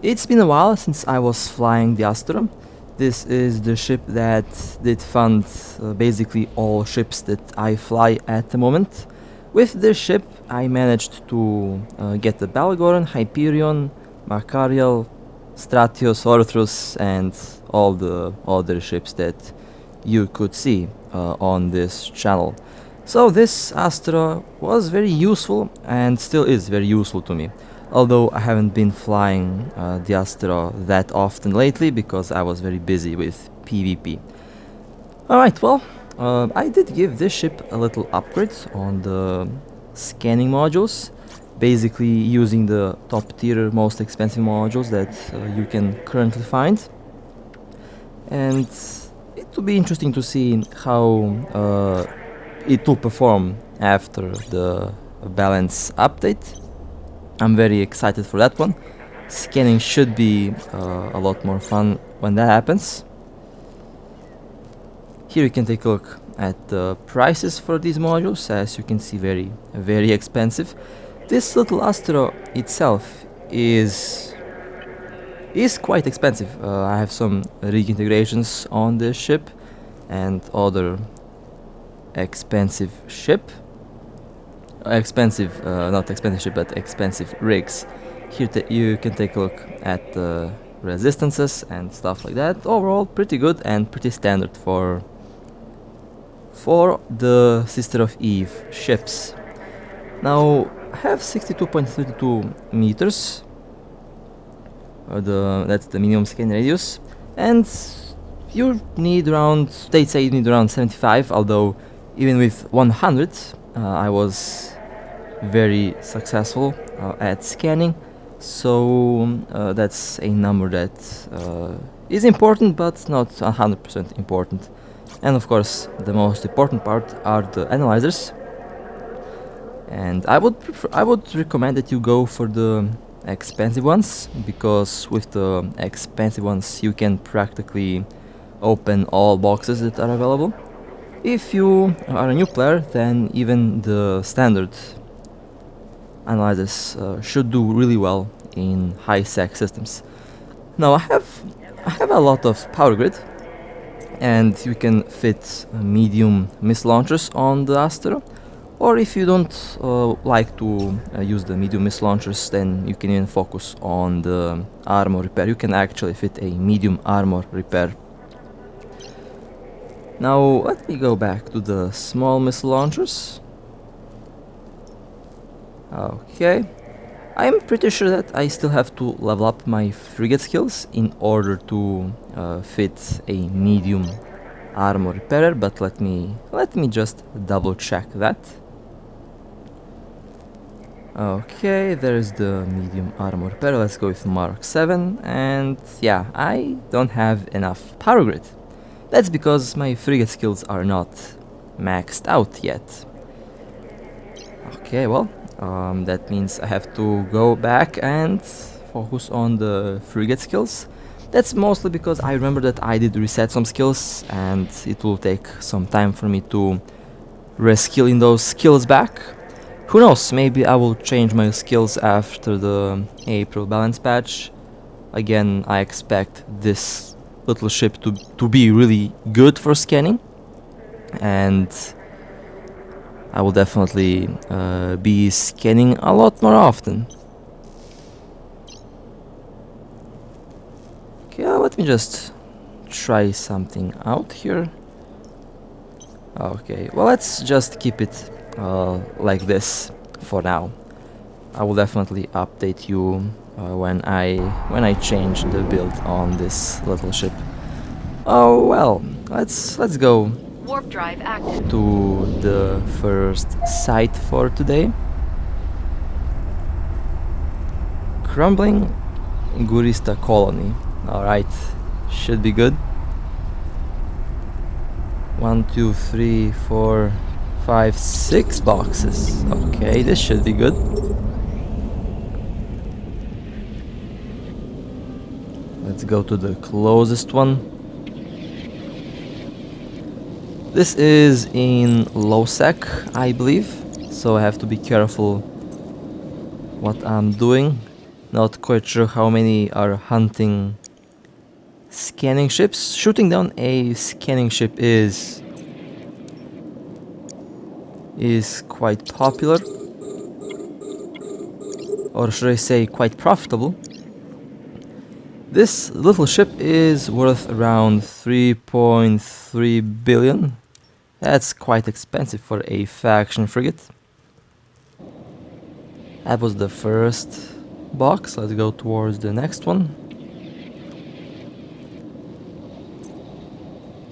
It's been a while since I was flying the Astero. This is the ship that did fund basically all ships that I fly at the moment. With this ship I managed to get the Balgoran, Hyperion, Macariel, Stratios, Orthrus and all the other ships that you could see on this channel. So this Astero was very useful and still is very useful to me. Although I haven't been flying the Astero that often lately because I was very busy with PvP. Alright, well, I did give this ship a little upgrade on the scanning modules. Basically using the top tier, most expensive modules that you can currently find. And it will be interesting to see how it will perform after the balance update. I'm very excited for that one. Scanning should be a lot more fun when that happens. Here you can take a look at the prices for these modules. As you can see, very expensive. This little Astero itself is quite expensive. I have some rig integrations on this ship and other expensive ship. Not expensive ship, but expensive rigs. Here you can take a look at the resistances and stuff like that. Overall, pretty good and pretty standard for the Sister of Eve ships. Now, I have 62.32 meters. That's the minimum scan radius, and you need around. They say you need around 75. Although, even with 100, I was very successful at scanning, so that's a number that is important but not 100% important. And of course the most important part are the analyzers, and I would recommend that you go for the expensive ones, because with the expensive ones you can practically open all boxes that are available. If you are a new player, then even the standard analyzers should do really well in high sec systems. Now I have a lot of power grid, and you can fit medium missile launchers on the Astero. Or if you don't like to use the medium missile launchers, then you can even focus on the armor repair. You can actually fit a medium armor repair. Now let me go back to the small missile launchers. Okay, I'm pretty sure that I still have to level up my frigate skills in order to fit a medium armor repairer, but let me just double check that. Okay, there's the medium armor repairer. Let's go with Mark 7, and yeah, I don't have enough power grid. That's because my frigate skills are not maxed out yet. Okay, well, that means I have to go back and focus on the frigate skills. That's mostly because I remember that I did reset some skills, and it will take some time for me to reskilling those skills back. Who knows, maybe I will change my skills after the April balance patch. Again, I expect this little ship to be really good for scanning, and I will definitely be scanning a lot more often. Okay, let me just try something out here. Okay, well, let's just keep it like this for now. I will definitely update you when I change the build on this little ship. Oh well, let's go Warp drive active to the first site for today. Crumbling Gurista colony. Alright, should be good. 1, 2, 3, 4, 5, 6 boxes. Okay, this should be good. Let's go to the closest one. This is in low sec, I believe, so I have to be careful what I'm doing. Not quite sure how many are hunting scanning ships. Shooting down a scanning ship is quite popular, or should I say quite profitable. This little ship is worth around 3.3 billion. That's quite expensive for a faction frigate. That was the first box. Let's go towards the next one.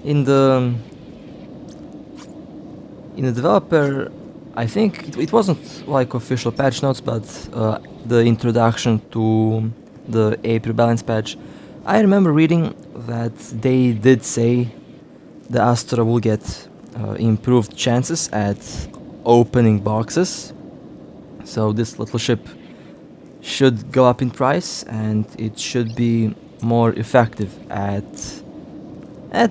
In the developer, I think it wasn't like official patch notes, but the introduction to the April balance patch, I remember reading that they did say the Astero will get improved chances at opening boxes. So this little ship should go up in price, and it should be more effective at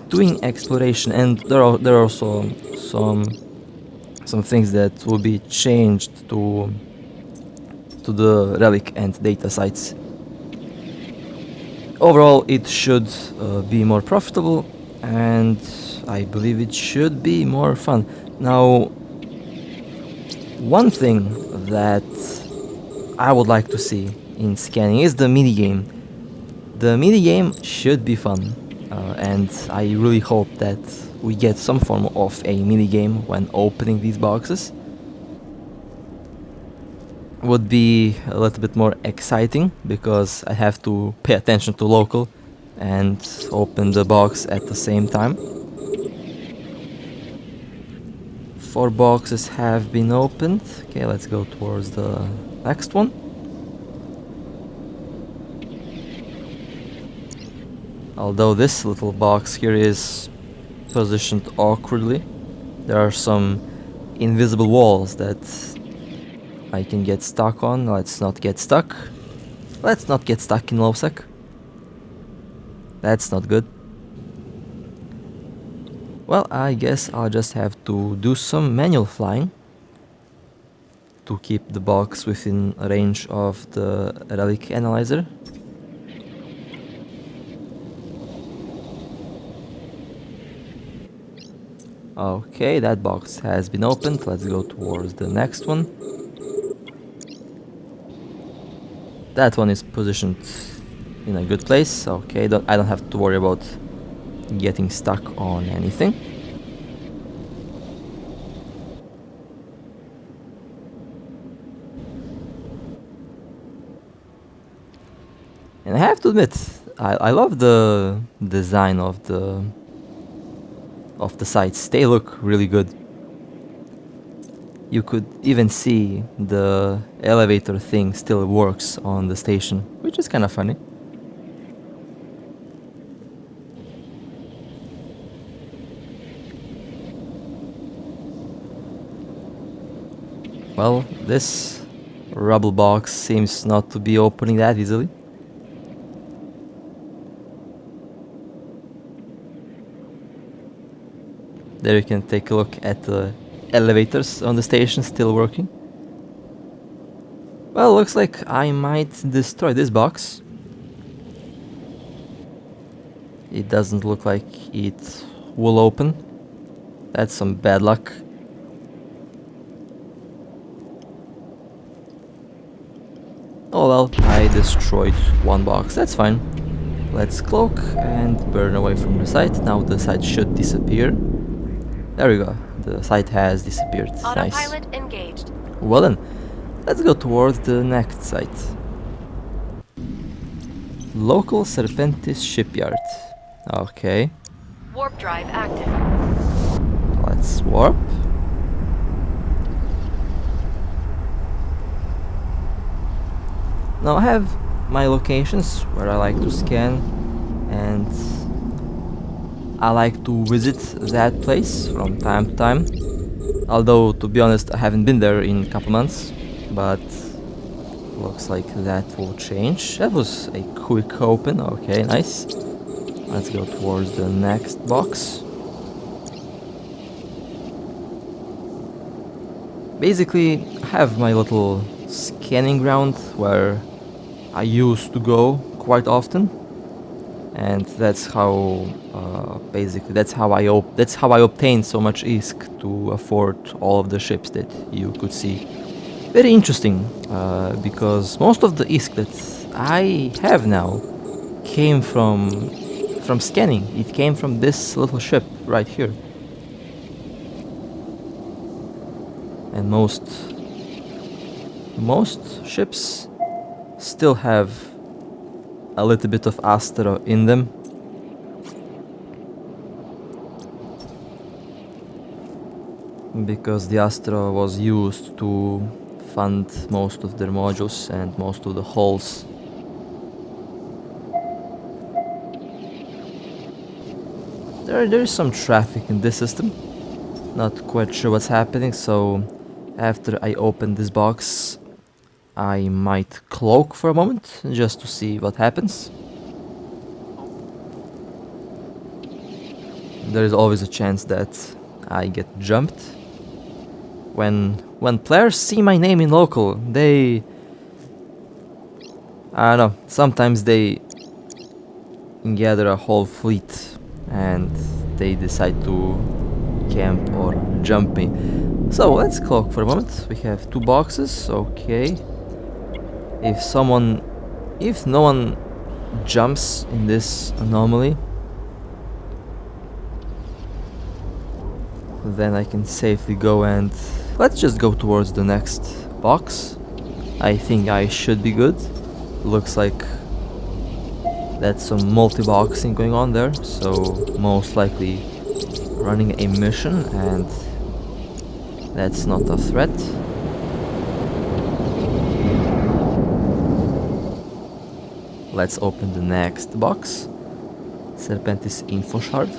doing exploration. And there are also some things that will be changed to the relic and data sites. Overall, it should be more profitable, and I believe it should be more fun. Now, one thing that I would like to see in scanning is the minigame. The minigame should be fun, and I really hope that we get some form of a minigame when opening these boxes. Would be a little bit more exciting because I have to pay attention to local and open the box at the same time. 4 boxes have been opened. Okay, let's go towards the next one. Although this little box here is positioned awkwardly, there are some invisible walls that I can get stuck on. Let's not get stuck. Let's not get stuck in low sec. That's not good. Well, I guess I'll just have to do some manual flying to keep the box within range of the relic analyzer. Okay, that box has been opened. Let's go towards the next one. That one is positioned in a good place. Okay, I don't have to worry about getting stuck on anything. And I have to admit, I love the design of the sites. They look really good. You could even see the elevator thing still works on the station, which is kind of funny. Well, this rubble box seems not to be opening that easily. There you can take a look at the elevators on the station still working. Well, looks like I might destroy this box. It doesn't look like it will open. That's some bad luck. Oh well, I destroyed one box, that's fine. Let's cloak and burn away from the site. Now the site should disappear. There we go, the site has disappeared. Autopilot Nice. engaged. Well then, let's go towards the next site. Local Serpentis shipyard. Okay, Warp drive active. let's warp. Now I have my locations where I like to scan, and I like to visit that place from time to time. Although, to be honest, I haven't been there in a couple months, but looks like that will change. That was a quick open. Okay, nice. Let's go towards the next box. Basically, I have my little scanning ground where I used to go quite often, and that's how basically that's how I obtained so much ISK to afford all of the ships that you could see. Very interesting, because most of the ISK that I have now came from scanning. It came from this little ship right here, and most ships still have a little bit of Astero in them. Because the Astero was used to fund most of their modules and most of the hulls. There is some traffic in this system. Not quite sure what's happening, so after I open this box, I might cloak for a moment just to see what happens. There is always a chance that I get jumped. When players see my name in local, I don't know, sometimes they gather a whole fleet and they decide to camp or jump me. So let's cloak for a moment. We have 2 boxes, okay. If no one jumps in this anomaly, then I can safely go, and let's just go towards the next box. I think I should be good. Looks like that's some multi-boxing going on there, so most likely running a mission, and that's not a threat. Let's open the next box. Serpentis info shard.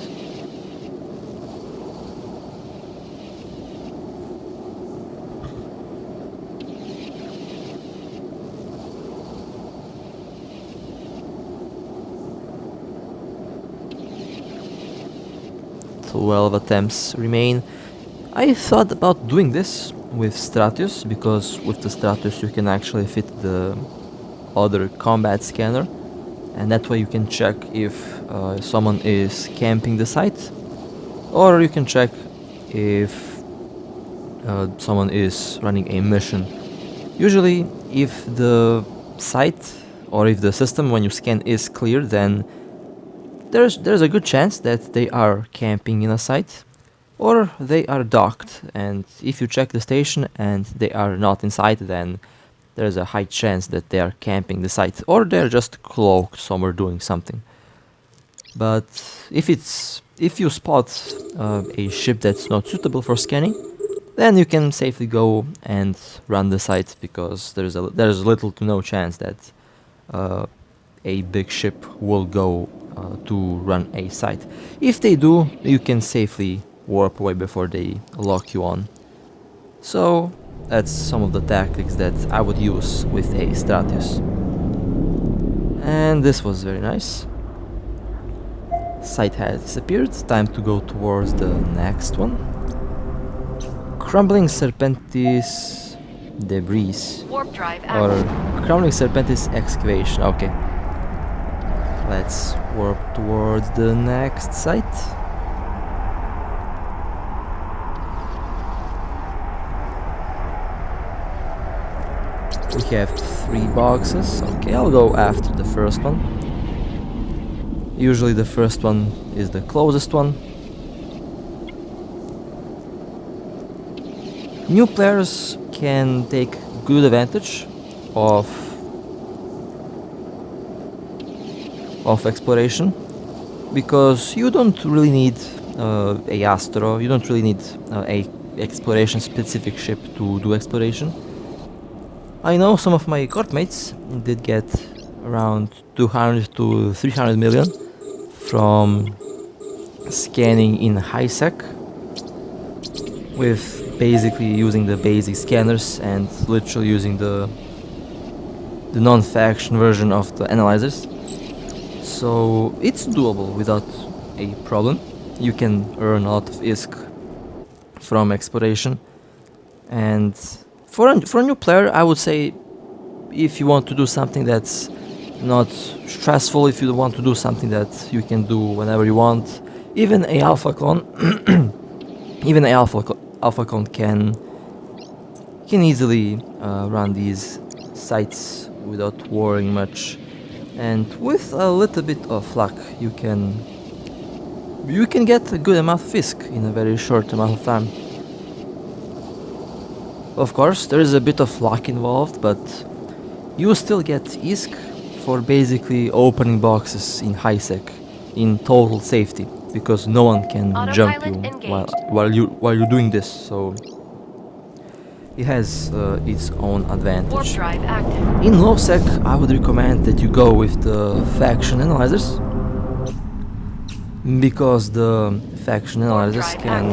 Twelve attempts remain. I thought about doing this with Stratius, because with the Stratius you can actually fit the other combat scanner, and that way you can check if someone is camping the site, or you can check if someone is running a mission. Usually if the site or if the system when you scan is clear, then there's a good chance that they are camping in a site, or they are docked, and if you check the station and they are not in sight, then there's a high chance that they are camping the site, or they're just cloaked somewhere doing something. But if you spot a ship that's not suitable for scanning, then you can safely go and run the site, because there's little to no chance that a big ship will go to run a site. If they do, you can safely warp away before they lock you on. So that's some of the tactics that I would use with a Stratius. And this was very nice. Site has disappeared. Time to go towards the next one. Crumbling Serpentis debris. Warp drive Or active. Crumbling Serpentis excavation. Okay. Let's warp towards the next site. We have 3 boxes. Okay, I'll go after the first one. Usually the first one is the closest one. New players can take good advantage of exploration, because you don't really need a Astero, you don't really need a exploration specific ship to do exploration. I know some of my court mates did get around 200 to 300 million from scanning in high sec, with basically using the basic scanners and literally using the non-faction version of the analyzers. So it's doable without a problem. You can earn a lot of ISK from exploration, and for a new player I would say if you want to do something that's not stressful, if you want to do something that you can do whenever you want. Even a alpha clone, even a alpha clone can easily run these sites without worrying much, and with a little bit of luck, you can get a good amount of ISK in a very short amount of time. Of course, there is a bit of luck involved, but you still get ISK for basically opening boxes in high sec, in total safety, because no one can jump you while you're doing this. So it has its own Warp advantage. drive active. In low sec, I would recommend that you go with the faction analyzers, because the faction analyzers can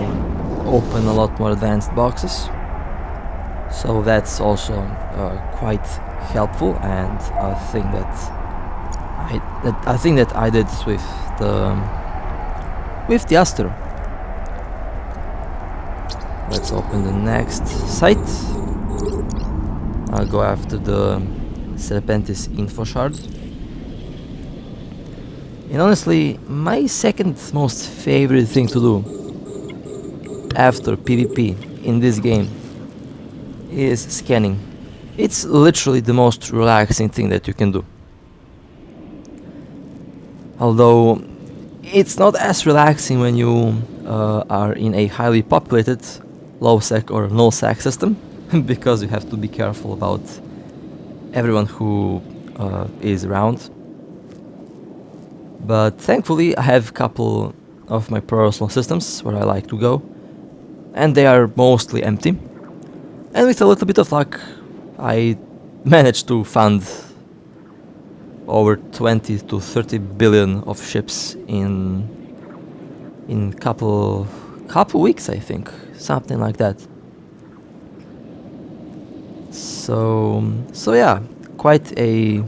open a lot more advanced boxes. So that's also quite helpful, and I think that I did with the Astero. Let's open the next site. I'll go after the Serpentis info shard. And honestly, my second most favorite thing to do after PvP in this game is scanning. It's literally the most relaxing thing that you can do. Although it's not as relaxing when you are in a highly populated low sec or null sec system, because you have to be careful about everyone who is around. But thankfully I have a couple of my personal systems where I like to go, and they are mostly empty. And with a little bit of luck, I managed to fund over 20 to 30 billion of ships in couple weeks, I think, something like that. So yeah, quite a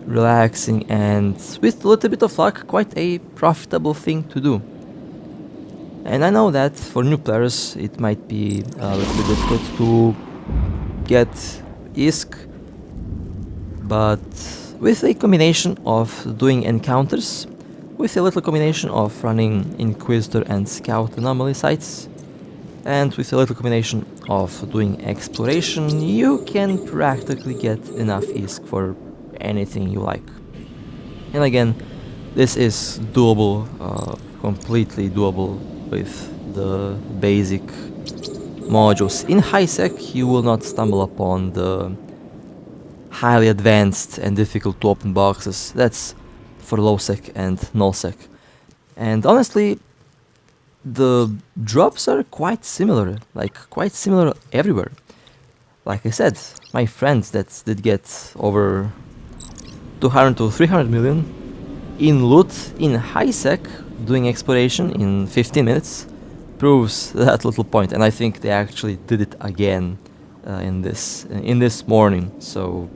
relaxing and, with a little bit of luck, quite a profitable thing to do. And I know that for new players it might be a little bit difficult to get ISK, but with a combination of doing encounters, with a little combination of running Inquisitor and Scout anomaly sites, and with a little combination of doing exploration, you can practically get enough ISK for anything you like. And again, this is doable, completely doable with the basic modules. In high sec you will not stumble upon the highly advanced and difficult to open boxes. That's for low sec and null sec. And honestly, the drops are quite similar, everywhere. Like I said, my friends that did get over 200 to 300 million in loot in high sec doing exploration in 15 minutes proves that little point, and I think they actually did it again in this morning. So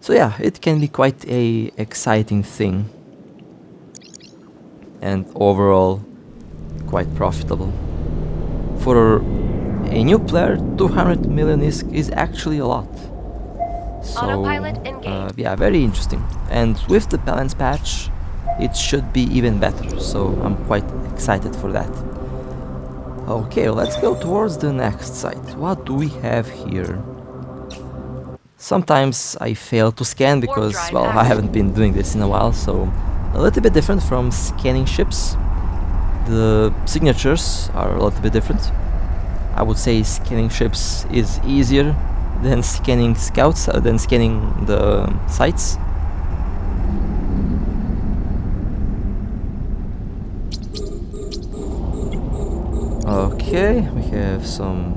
yeah, it can be quite a exciting thing, and overall quite profitable. For a new player, 200 million is actually a lot. So Autopilot engaged. yeah, very interesting. And with the balance patch, it should be even better, so I'm quite excited for that. Okay, let's go towards the next site. What do we have here? Sometimes I fail to scan because, well, I haven't been doing this in a while, so a little bit different from scanning ships. The signatures are a little bit different. I would say scanning ships is easier than scanning scouts, than scanning the sites. Okay, we have some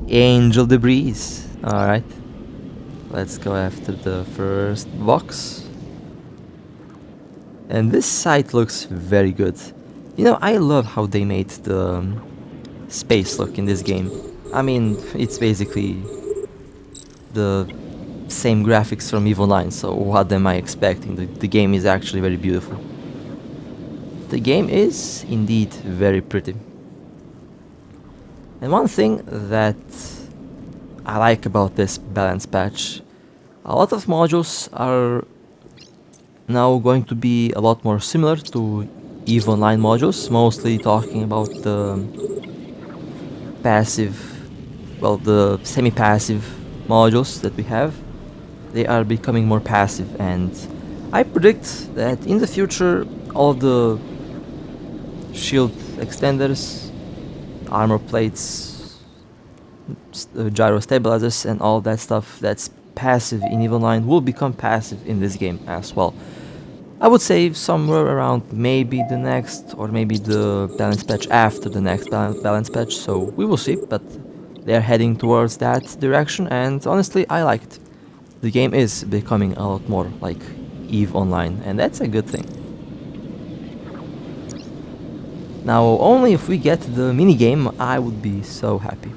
angel debris. Alright, let's go after the first box. And this site looks very good. You know, I love how they made the space look in this game. I mean, it's basically the same graphics from EVE Online, so what am I expecting? The game is actually very beautiful. The game is indeed very pretty. And one thing that I like about this balance patch. A lot of modules are now going to be a lot more similar to EVE Online modules, mostly talking about the passive, well, the semi-passive modules that we have. They are becoming more passive, and I predict that in the future all the shield extenders, armor plates, gyro stabilizers and all that stuff that's passive in EVE Online will become passive in this game as well. I would say somewhere around maybe the next, or maybe the balance patch after the next balance patch, so we will see, but they're heading towards that direction, and honestly I like it. The game is becoming a lot more like EVE Online, and that's a good thing. Now, only if we get the minigame, I would be so happy.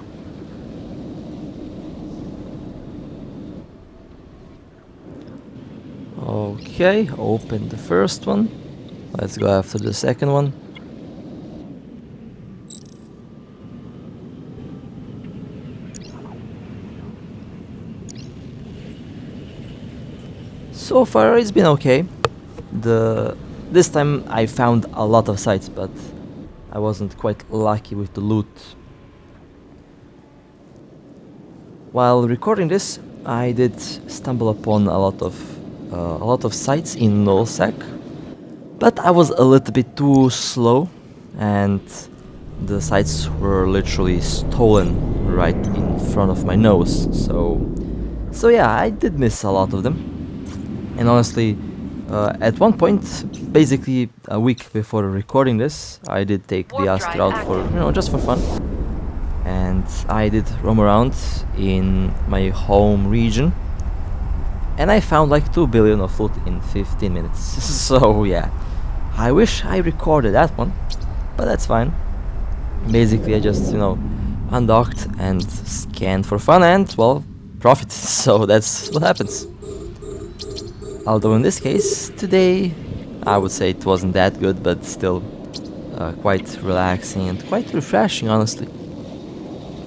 Okay, open the first one. Let's go after the second one. So far it's been okay. This time I found a lot of sites, but I wasn't quite lucky with the loot. While recording this, I did stumble upon a lot of sites in nullsec, but I was a little bit too slow, and the sites were literally stolen right in front of my nose. So yeah, I did miss a lot of them. And honestly, at one point, basically a week before recording this, I did take the Astero out for, just for fun. And I did roam around in my home region, and I found like 2 billion of loot in 15 minutes. So yeah, I wish I recorded that one, but that's fine. Basically I just, undocked and scanned for fun and, well, profit. So that's what happens. Although in this case, today, I would say it wasn't that good, but still quite relaxing and quite refreshing, honestly.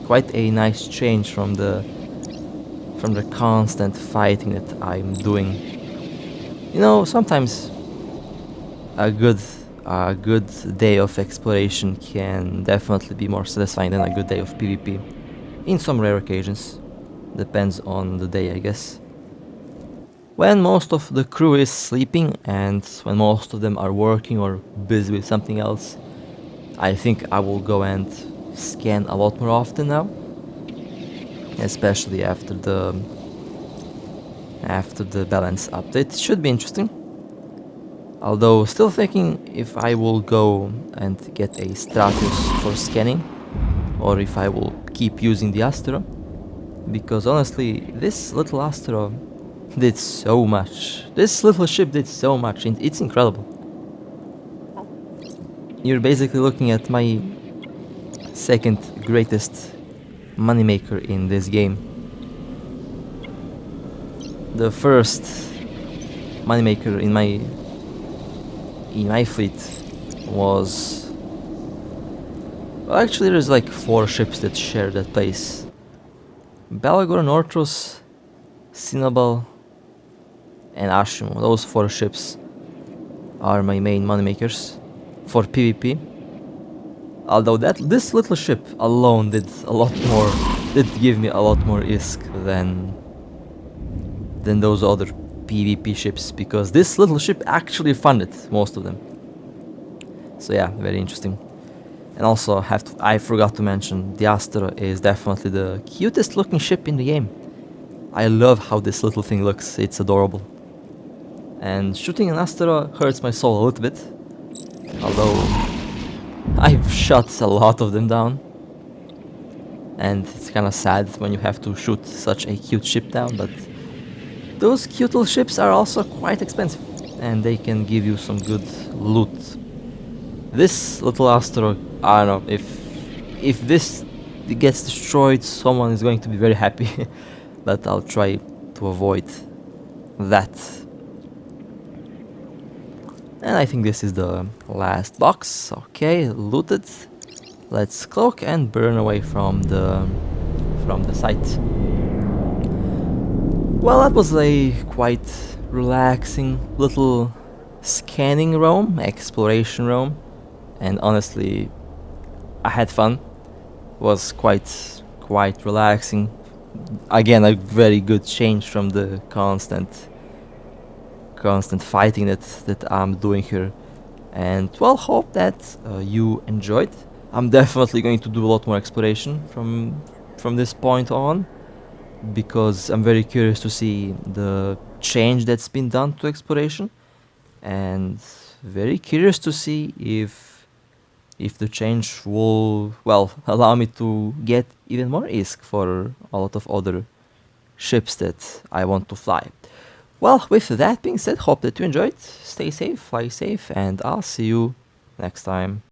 Quite a nice change from the constant fighting that I'm doing. Sometimes a good day of exploration can definitely be more satisfying than a good day of PvP. In some rare occasions. Depends on the day, I guess. When most of the crew is sleeping and when most of them are working or busy with something else, I think I will go and scan a lot more often now, especially after the balance update. It should be interesting. Although still thinking if I will go and get a Stratus for scanning or if I will keep using the Astero, because honestly this little Astero did so much. This little ship did so much, it's incredible. You're basically looking at my second greatest moneymaker in this game. The first moneymaker in my fleet was... Well, actually there's like 4 ships that share that place. Belagor, Northrus, Cinnabal, and Ashimo. Those 4 ships are my main moneymakers for PvP. Although this little ship alone did give me a lot more ISK than those other PvP ships, because this little ship actually funded most of them. So yeah, very interesting. And also I forgot to mention, the Astero is definitely the cutest looking ship in the game. I love how this little thing looks, it's adorable. And shooting an Astero hurts my soul a little bit, although I've shot a lot of them down. And it's kinda sad when you have to shoot such a cute ship down, but those cute little ships are also quite expensive, and they can give you some good loot. This little Astero, I don't know, if this gets destroyed, someone is going to be very happy. But I'll try to avoid that. And I think this is the last box. Okay, looted. Let's cloak and burn away from the from the site. Well, that was a quite relaxing little scanning roam, exploration roam, and honestly, I had fun. Was quite relaxing. Again, a very good change from the constant fighting that I'm doing here. And well, hope that you enjoyed. I'm definitely going to do a lot more exploration from this point on, because I'm very curious to see the change that's been done to exploration, and very curious to see if the change will, well, allow me to get even more ISK for a lot of other ships that I want to fly. Well, with that being said, hope that you enjoyed. Stay safe, fly safe, and I'll see you next time.